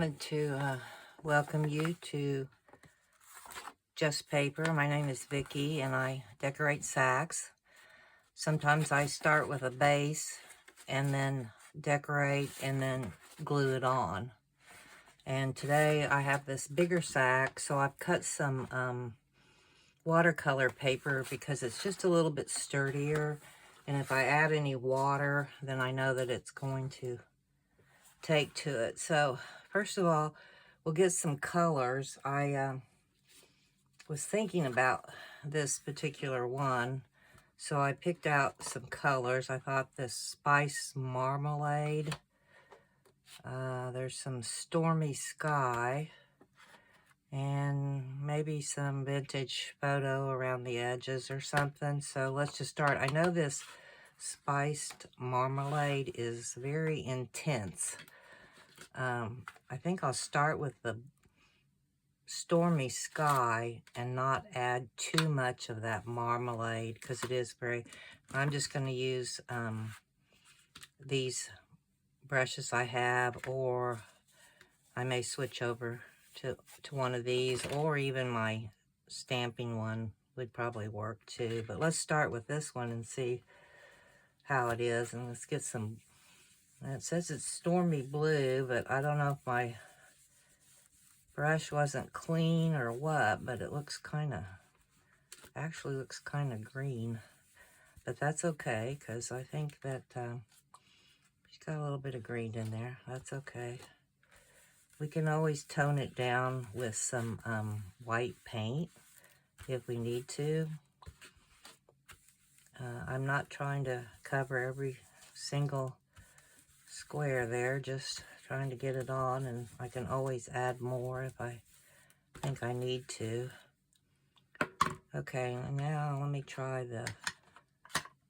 wanted to welcome you to Just Paper. My name is Vicki and I decorate sacks. Sometimes I start with a base and then decorate and then glue it on. And today I have this bigger sack, so I've cut some watercolor paper because it's just a little bit sturdier. And if I add any water, then I know that it's going to take to it. So first of all, we'll get some colors. I was thinking about this particular one, so I picked out some colors. I thought this Spice Marmalade, there's some Stormy Sky, and maybe some Vintage Photo around the edges or something. So let's just start. I know this Spiced Marmalade is very intense. I think I'll start with the Stormy Sky and not add too much of that marmalade because it is very... I'm just going to use these brushes I have, or I may switch over to one of these, or even my stamping one would probably work too. But let's start with this one and see how it is. And let's get some... It says it's Stormy Blue, but I don't know if my brush wasn't clean or what, but it looks kind of... actually looks kind of green. But that's okay, because I think that she's got a little bit of green in there. That's okay. We can always tone it down with some white paint if we need to. I'm not trying to cover every single square there, just trying to get it on, and I can always add more if I think I need to. Okay, now let me try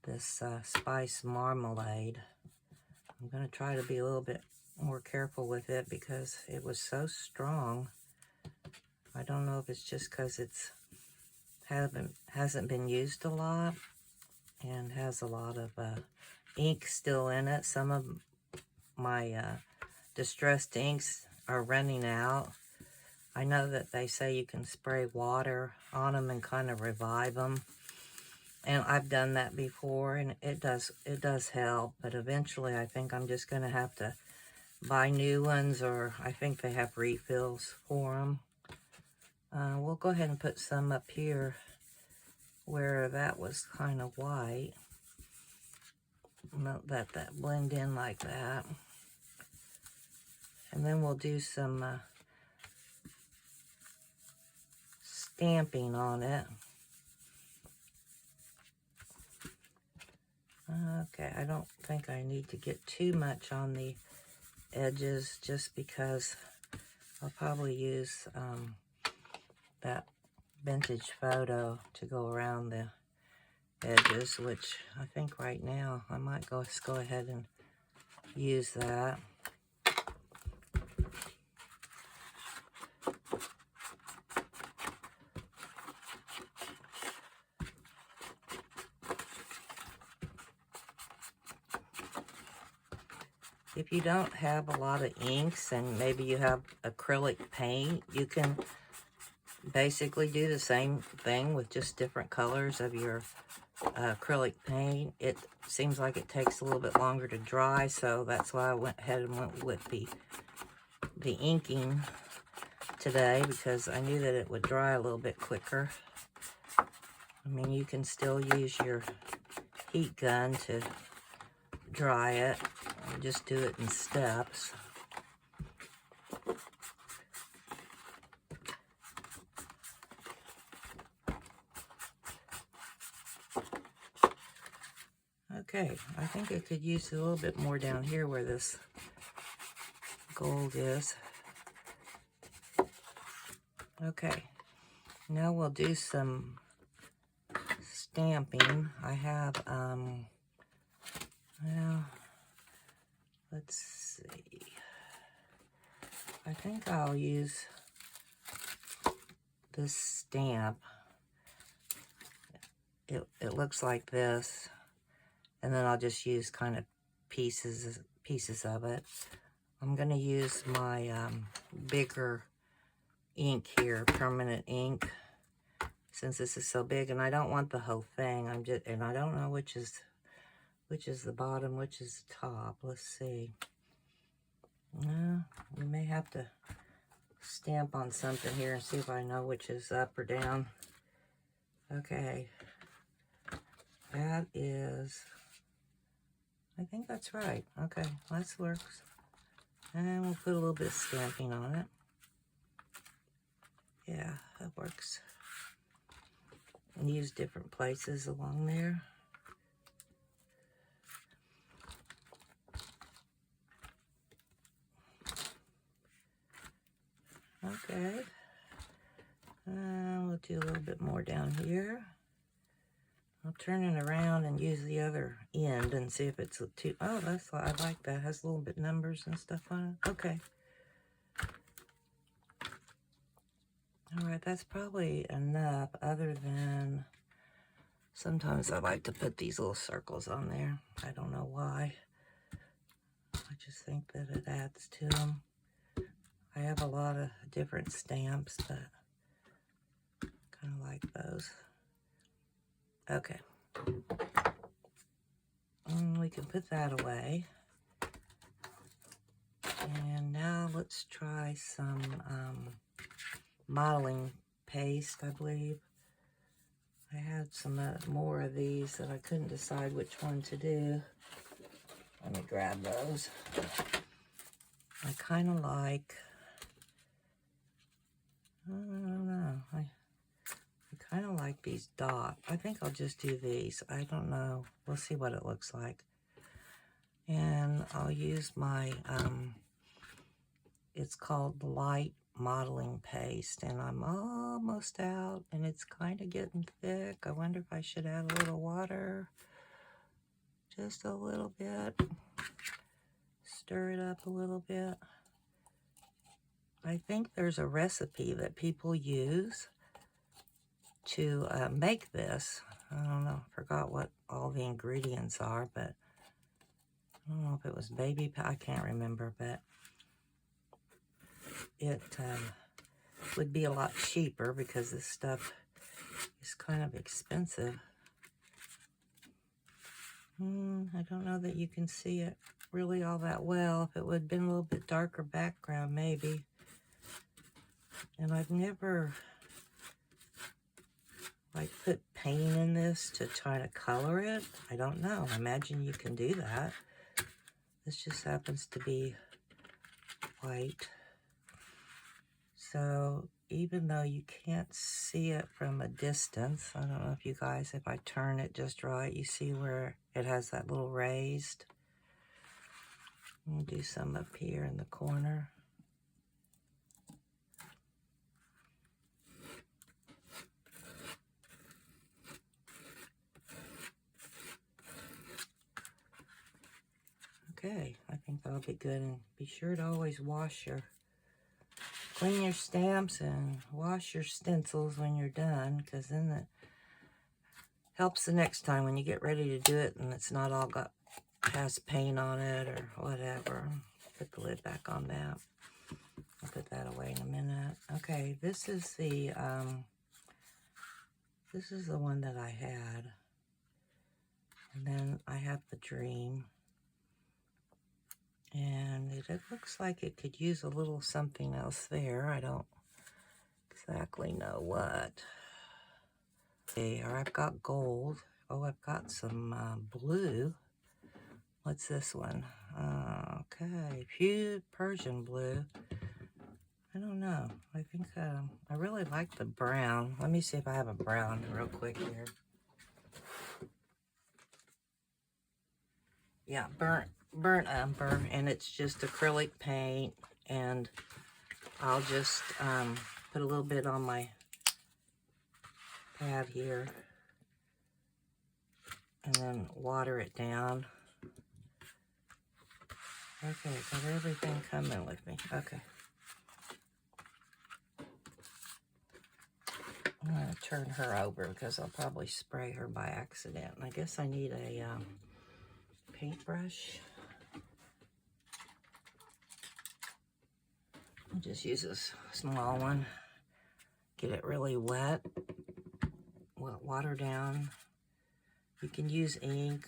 this Spice Marmalade. I'm going to try to be a little bit more careful with it because it was so strong. I don't know if it's just because it's hasn't been used a lot and has a lot of ink still in it. Some of my distressed inks are running out. I know that they say you can spray water on them and kind of revive them. And I've done that before, and it does help. But eventually, I think I'm just going to have to buy new ones, or I think they have refills for them. We'll go ahead and put some up here where that was kind of white. Let that blend in like that. And then we'll do some stamping on it. Okay, I don't think I need to get too much on the edges just because I'll probably use that Vintage Photo to go around the edges, which I think right now I might just go ahead and use that. If you don't have a lot of inks and maybe you have acrylic paint, you can basically do the same thing with just different colors of your acrylic paint. It seems like it takes a little bit longer to dry, so that's why I went ahead and went with the inking today, because I knew that it would dry a little bit quicker. I mean, you can still use your heat gun to dry it. Just do it in steps. Okay, I think I could use a little bit more down here where this gold is. Okay, now we'll do some stamping. I have, well, let's see. I think I'll use this stamp. It looks like this, and then I'll just use kind of pieces of it. I'm going to use my bigger ink here, permanent ink, since this is so big, and I don't want the whole thing. And I don't know which is the bottom, which is the top. Let's see. We may have to stamp on something here and see if I know which is up or down. Okay. That is, I think that's right. Okay, that works. And we'll put a little bit of stamping on it. Yeah, that works. And use different places along there. Okay. We'll do a little bit more down here. I'll turn it around and use the other end and see if it's too... Oh, I like that. It has a little bit numbers and stuff on it. Okay. All right, that's probably enough, other than sometimes I like to put these little circles on there. I don't know why. I just think that it adds to them. I have a lot of different stamps, but kind of like those. Okay. And we can put that away. And now let's try some modeling paste, I believe. I had some more of these that I couldn't decide which one to do. Let me grab those. I kind of like, I don't know, I kind of like these dots. I think I'll just do these. I don't know. We'll see what it looks like. And I'll use my, it's called Light Modeling Paste, and I'm almost out, and it's kind of getting thick. I wonder if I should add a little water. Just a little bit. Stir it up a little bit. I think there's a recipe that people use to make this. I don't know, I forgot what all the ingredients are, but I don't know if it was baby powder, I can't remember, but it would be a lot cheaper because this stuff is kind of expensive. I don't know that you can see it really all that well. If it would have been a little bit darker background, maybe. And I've never like put paint in this to try to color it. I don't know. I imagine you can do that. This just happens to be white. So even though you can't see it from a distance, I don't know if you guys, if I turn it just right, you see where it has that little raised. I'll do some up here in the corner. Okay, I think that'll be good. And be sure to always clean your stamps and wash your stencils when you're done, because then it helps the next time when you get ready to do it and it's not all has paint on it or whatever. Put the lid back on that. I'll put that away in a minute. Okay, this is the one that I had. And then I have the Dream. And it looks like it could use a little something else there. I don't exactly know what. Okay, or I've got gold. Oh, I've got some blue. What's this one? Okay, Pure Persian blue. I don't know. I think I really like the brown. Let me see if I have a brown real quick here. Yeah, burnt umber, and it's just acrylic paint, and I'll just put a little bit on my pad here and then water it down. Okay, got everything coming with me. Okay. I'm going to turn her over because I'll probably spray her by accident. And I guess I need a paintbrush. I'll just use this small one. Get it really wet. Water down. You can use ink.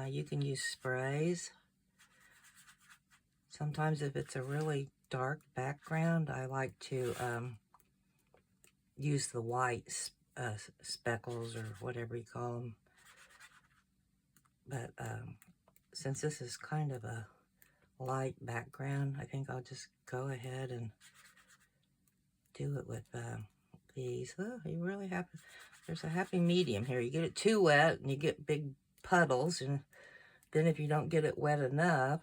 You can use sprays. Sometimes if it's a really dark background, I like to use the white speckles or whatever you call them. But since this is kind of a light background, I think I'll just go ahead and do it with these. Oh, you really have, there's a happy medium here. You get it too wet and you get big puddles, and then if you don't get it wet enough,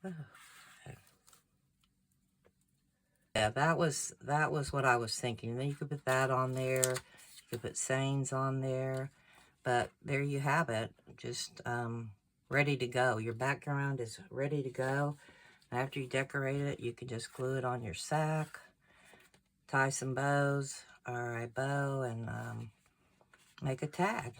oh, okay. Yeah, that was what I was thinking. Then you could put that on there. You could put sayings on there. But there you have it. Just ready to go. Your background is ready to go. After you decorate it, you can just glue it on your sack, tie some bows or a bow, and make a tag.